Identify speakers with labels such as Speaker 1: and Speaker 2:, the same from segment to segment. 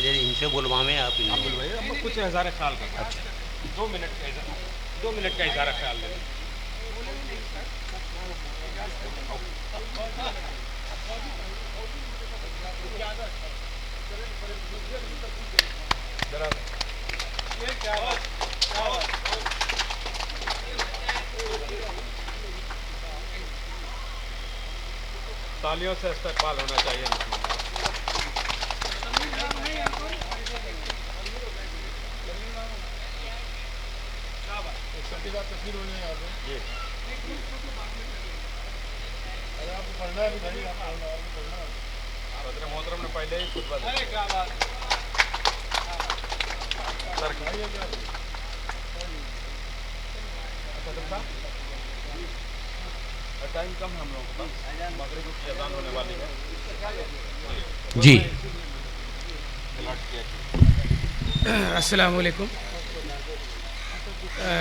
Speaker 1: पहले इनसे बुलवावे आप
Speaker 2: आप बुलवाइए, हम कुछ इज़हार ख्याल कर। अच्छा 2 मिनट का इज़हार ख्याल ले लें। तालियों से इस्तकबाल होना चाहिए। तस्वीर होनी है यहाँ पे। जी अरे आपको पढ़ना है भी भाई, आप पढ़ना है। सदर मोहतरम ने पहले ही खुतबा दिया। क्या बात सर खाइए क्या सदर साहब, टाइम कम हम लोगों का, मगरिब की अज़ान होने वाली है
Speaker 1: जी।
Speaker 3: अस्सलाम वालेकुम।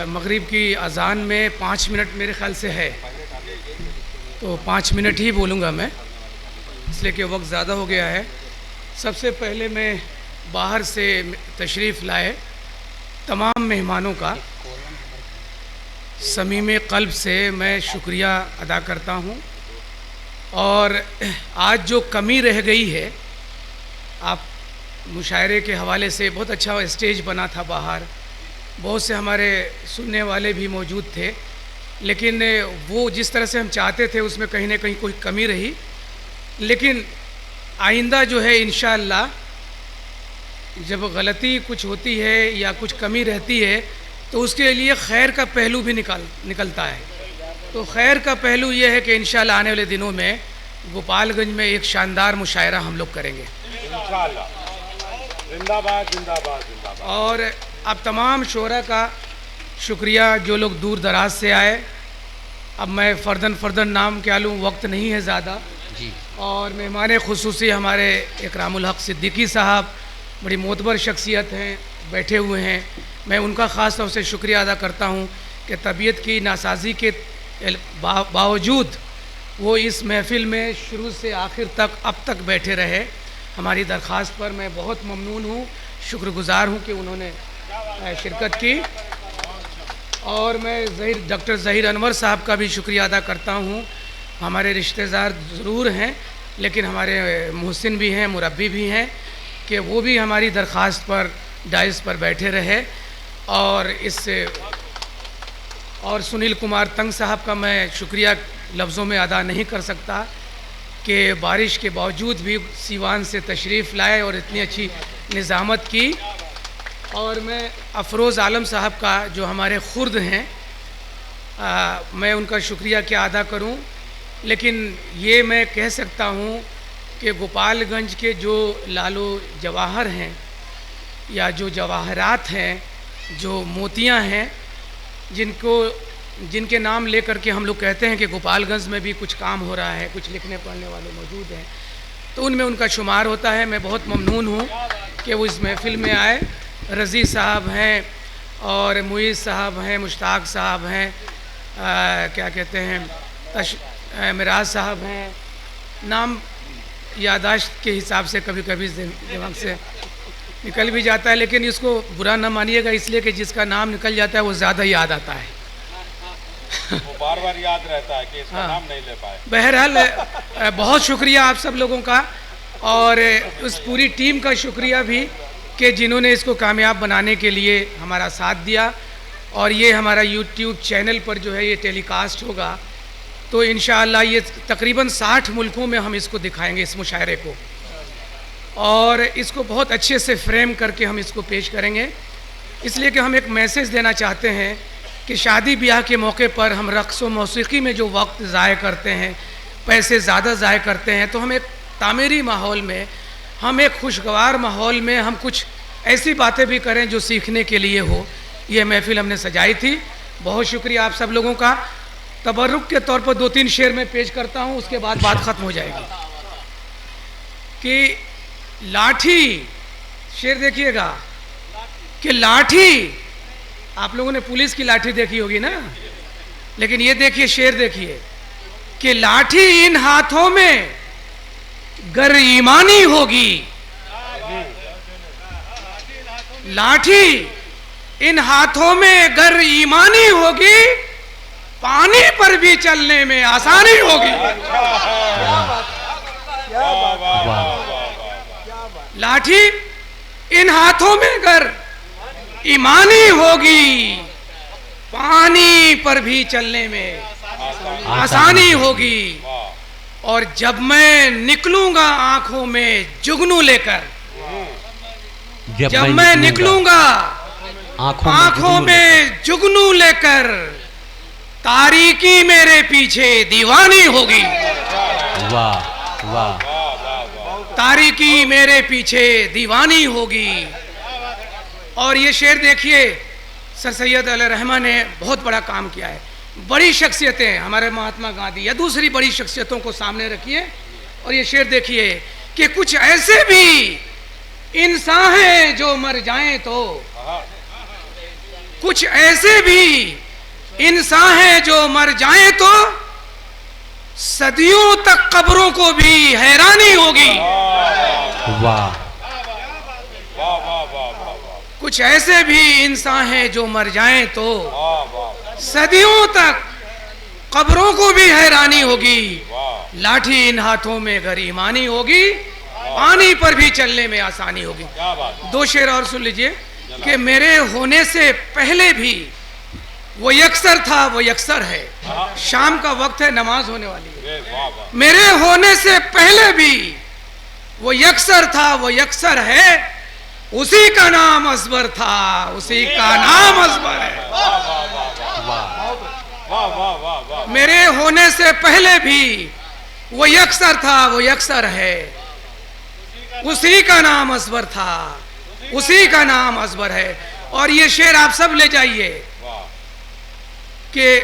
Speaker 3: मगरिब की अज़ान में 5 मिनट मेरे ख़्याल से है, तो 5 मिनट ही बोलूँगा मैं, इसलिए कि वक्त ज़्यादा हो गया है। सबसे पहले मैं बाहर से तशरीफ़ लाए तमाम मेहमानों का समीम क़ल्ब से मैं शुक्रिया अदा करता हूँ। और आज जो कमी रह गई है, आप मुशायरे के हवाले से बहुत अच्छा स्टेज बना था बाहर, बहुत से हमारे सुनने वाले भी मौजूद थे, लेकिन वो जिस तरह से हम चाहते थे उसमें कहीं ना कहीं कोई कमी रही। लेकिन आइंदा जो है इंशाअल्लाह, जब गलती कुछ होती है या कुछ कमी रहती है तो उसके लिए खैर का पहलू भी निकलता है। तो खैर का पहलू ये है कि इंशाअल्लाह आने वाले दिनों में गोपालगंज में एक शानदार मुशायरा हम लोग करेंगे इंशाअल्लाह। जिंदाबाद जिंदाबाद जिंदाबाद। और अब तमाम शोरा का शुक्रिया जो लोग दूर दराज से आए। अब मैं फ़र्दन नाम क्या लूँ, वक्त नहीं है ज़्यादा
Speaker 1: जी।
Speaker 3: और मेहमान खुसूसी हमारे इकरामुल हक सिद्दीकी साहब बड़ी मोतबर शख्सियत हैं, बैठे हुए हैं। मैं उनका ख़ास तौर से शुक्रिया अदा करता हूँ कि तबीयत की नासाजी के बावजूद वो इस महफ़िल में शुरू से आखिर तक अब तक बैठे रहे। हमारी दरख्वास्त पर मैं बहुत ममनून हूँ, शुक्रगुज़ार हूँ कि उन्होंने शिरकत की। और मैं डॉक्टर ज़हीर अनवर साहब का भी शुक्रिया अदा करता हूँ। हमारे रिश्तेदार ज़रूर हैं, लेकिन हमारे मुहसिन भी हैं, मुरब्बी भी हैं, कि वो भी हमारी दरख्वास्त पर डाइस पर बैठे रहे। और सुनील कुमार तंग साहब का मैं शुक्रिया लफ्ज़ों में अदा नहीं कर सकता कि बारिश के बावजूद भी सीवान से तशरीफ़ लाए और इतनी अच्छी निज़ामत की। और मैं अफरोज़ आलम साहब का जो हमारे खुर्द हैं, मैं उनका शुक्रिया क्या अदा करूं, लेकिन ये मैं कह सकता हूं कि गोपालगंज के जो लालो जवाहर हैं या जो जवाहरात हैं, जो मोतियां हैं, जिनके नाम लेकर के हम लोग कहते हैं कि गोपालगंज में भी कुछ काम हो रहा है, कुछ लिखने पढ़ने वाले मौजूद हैं, तो उनमें उनका शुमार होता है। मैं बहुत ममनून हूँ कि वो इस महफ़िल में आए। रज़ी साहब हैं और मुईज़ साहब हैं, मुश्ताक साहब हैं, क्या कहते हैं, मिराज साहब हैं। नाम यादाश्त के हिसाब से कभी कभी दिमाग से निकल भी जाता है, लेकिन इसको बुरा न मानिएगा, इसलिए कि जिसका नाम निकल जाता है वो ज़्यादा याद आता है।
Speaker 2: वो बार बार याद रहता है कि इसका नाम नहीं ले पाए।
Speaker 3: बहरहाल बहुत शुक्रिया आप सब लोगों का, और उस पूरी टीम का शुक्रिया भी कि जिन्होंने इसको कामयाब बनाने के लिए हमारा साथ दिया। और ये हमारा यूट्यूब चैनल पर जो है ये टेलीकास्ट होगा, तो इंशाअल्लाह ये तकरीबन 60 मुल्कों में हम इसको दिखाएंगे, इस मुशायरे को, और इसको बहुत अच्छे से फ्रेम करके हम इसको पेश करेंगे। इसलिए कि हम एक मैसेज देना चाहते हैं कि शादी ब्याह के मौके पर हम रक़्स व मौसीक़ी में जो वक्त ज़ाय करते हैं, पैसे ज़्यादा ज़ाय करते हैं, तो हम एक तामीरी माहौल में, हम एक खुशगवार माहौल में हम कुछ ऐसी बातें भी करें जो सीखने के लिए हो। ये महफ़िल हमने सजाई थी। बहुत शुक्रिया आप सब लोगों का। तबर्रुक के तौर पर 2-3 शेर में पेश करता हूँ, उसके बाद बात ख़त्म हो जाएगी। कि लाठी, शेर देखिएगा कि लाठी, आप लोगों ने पुलिस की लाठी देखी होगी ना, लेकिन ये देखिए, शेर देखिए कि लाठी इन हाथों में गर ईमानी होगी, लाठी इन हाथों में अगर ईमानी होगी, पानी पर भी चलने में आसानी होगी। लाठी इन हाथों में अगर ईमानी होगी, पानी पर भी चलने में आसानी होगी। और जब मैं निकलूंगा आंखों में जुगनू लेकर, जब मैं निकलूंगा आंखों में जुगनू लेकर, तारीकी मेरे पीछे दीवानी होगी।
Speaker 1: वाह वाह,
Speaker 3: तारीकी मेरे पीछे दीवानी होगी। और ये शेर देखिए, सर सैयद अली रहमान ने बहुत बड़ा काम किया है। बड़ी शख्सियतें, हमारे महात्मा गांधी या दूसरी बड़ी शख्सियतों को सामने रखिए और ये शेर देखिए कि कुछ ऐसे भी इंसान हैं जो मर जाएं तो, कुछ ऐसे भी इंसान हैं जो मर जाएं तो सदियों तक कब्रों को भी हैरानी होगी।
Speaker 1: वाह,
Speaker 3: कुछ ऐसे भी इंसान हैं जो मर जाएं तो सदियों तक कब्रों को भी हैरानी होगी। लाठी इन हाथों में अगर ईमानी होगी, पानी पर भी चलने में आसानी होगी। दो शेर और सुन लीजिए कि मेरे होने से पहले भी वो यकसर था, वो यकसर है। शाम का वक्त है, नमाज होने वाली है। मेरे होने से पहले भी वो यकसर था, वो यकसर है। उसी का नाम असबर था, उसी का नाम असबर है। मेरे होने से पहले भी वो यकसर था, वो यकसर है। उसी का नाम असबर था, उसी का नाम असबर है। और ये शेर आप सब ले जाइए कि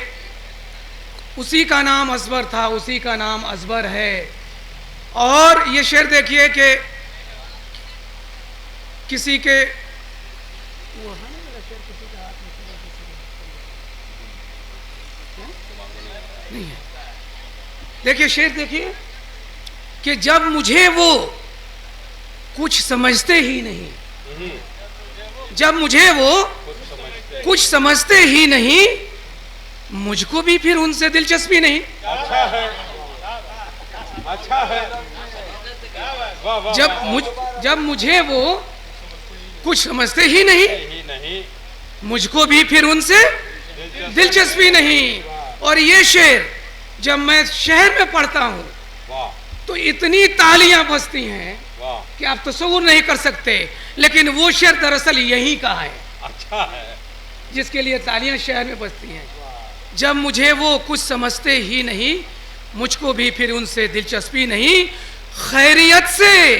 Speaker 3: उसी का नाम असबर था, उसी का नाम असबर है। और ये शेर देखिए कि किसी के नहीं है। देखिए शेर देखिए कि जब मुझे वो कुछ समझते ही नहीं, जब मुझे वो कुछ समझते ही नहीं, मुझको भी फिर उनसे दिलचस्पी नहीं।
Speaker 2: अच्छा है।
Speaker 3: जब मुझे वो कुछ समझते ही नहीं, मुझको भी फिर उनसे दिलचस्पी नहीं। और ये शेर जब मैं शहर में पढ़ता हूँ तो इतनी तालियां बजती हैं कि आप तसव्वुर नहीं कर सकते। लेकिन वो शेर दरअसल यही का है,
Speaker 2: अच्छा है,
Speaker 3: जिसके लिए तालियां शहर में बजती हैं। जब मुझे वो कुछ समझते ही नहीं, मुझको भी फिर उनसे दिलचस्पी नहीं। खैरियत से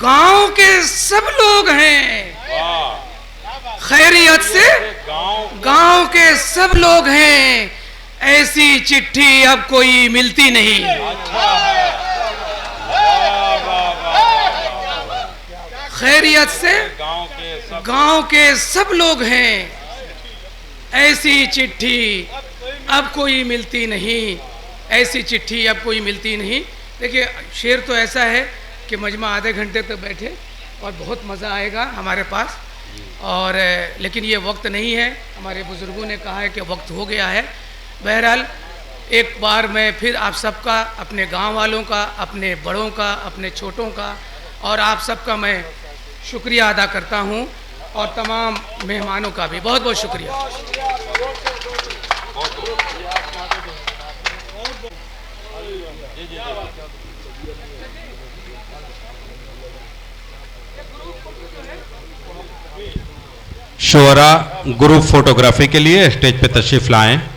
Speaker 3: गांव के सब लोग हैं, खैरियत से गांव के सब लोग हैं। ऐसी चिट्ठी अब कोई मिलती नहीं। खैरियत से गांव के सब लोग हैं, ऐसी चिट्ठी अब कोई मिलती नहीं, ऐसी चिट्ठी अब कोई मिलती नहीं। देखिए शेर तो ऐसा है कि मजमा आधे घंटे तक बैठे और बहुत मज़ा आएगा हमारे पास। और लेकिन ये वक्त नहीं है, हमारे बुज़ुर्गों ने कहा है कि वक्त हो गया है। बहरहाल एक बार मैं फिर आप सबका, अपने गांव वालों का, अपने बड़ों का, अपने छोटों का और आप सबका मैं शुक्रिया अदा करता हूं और तमाम मेहमानों का भी बहुत बहुत शुक्रिया।
Speaker 4: शोरा ग्रुप फोटोग्राफी के लिए स्टेज पे तशरीफ लाएं।